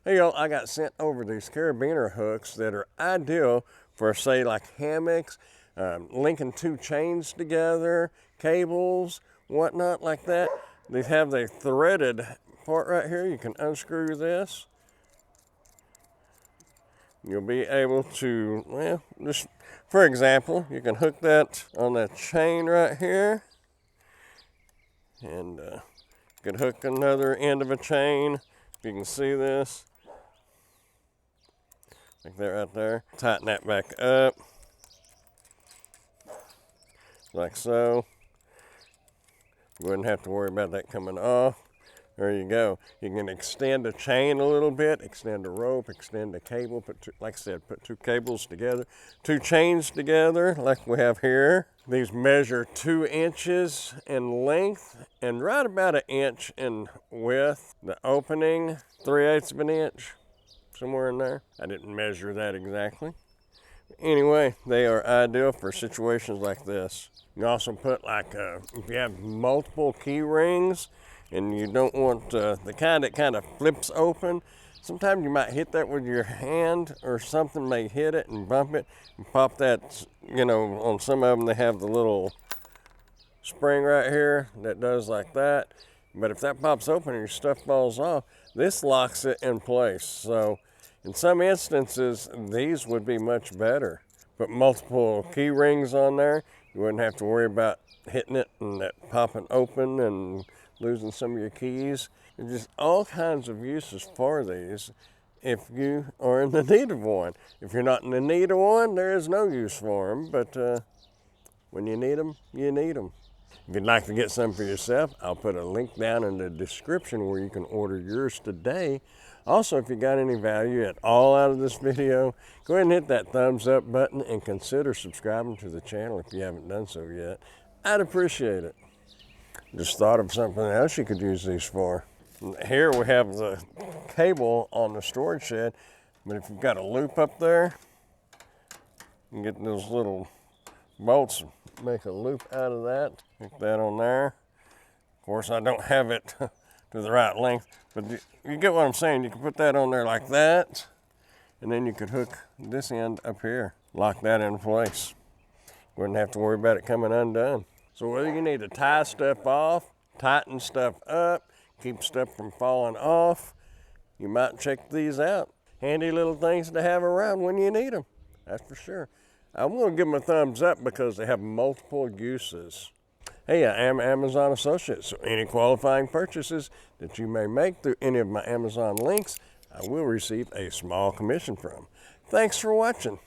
Hey y'all, I got sent over these carabiner hooks that are ideal for, say, like hammocks, linking two chains together, cables, whatnot like that. They have the threaded part right here. You can unscrew this. You'll be able to, well, just for example, you can hook that on that chain right here. And you can hook another end of a chain. If you can see this. Like that right there. Tighten that back up. Like so. You wouldn't have to worry about that coming off. There you go. You can extend the chain a little bit, extend the rope, extend the cable, like I said, put two cables together, two chains together like we have here. These measure 2 inches in length and right about 1 inch in width. The opening, 3/8 of an inch. Somewhere in there. I didn't measure that exactly. Anyway, they are ideal for situations like this. You also put like, if you have multiple key rings and you don't want the kind that kind of flips open, sometimes you might hit that with your hand or something may hit it and bump it and pop that, you know, on some of them they have the little spring right here that does like that. But if that pops open and your stuff falls off, this locks it in place. So in some instances, these would be much better. Put multiple key rings on there. You wouldn't have to worry about hitting it and that popping open and losing some of your keys. There's just all kinds of uses for these if you are in the need of one. If you're not in the need of one, there is no use for them. But when you need them, you need them. If you'd like to get some for yourself, I'll put a link down in the description where you can order yours today. Also, if you got any value at all out of this video, go ahead and hit that thumbs up button and consider subscribing to the channel if you haven't done so yet. I'd appreciate it. Just thought of something else you could use these for. Here we have the cable on the storage shed, but if you've got a loop up there, you can get those little bolts, make a loop out of that. Put that on there. Of course, I don't have it to the right length, but you get what I'm saying. You can put that on there like that, and then you could hook this end up here, lock that in place. Wouldn't have to worry about it coming undone. So whether you need to tie stuff off, tighten stuff up, keep stuff from falling off, you might check these out. Handy little things to have around when you need them, that's for sure. I'm going to give them a thumbs up because they have multiple uses. Hey, I am Amazon Associate, so any qualifying purchases that you may make through any of my Amazon links, I will receive a small commission from. Thanks for watching.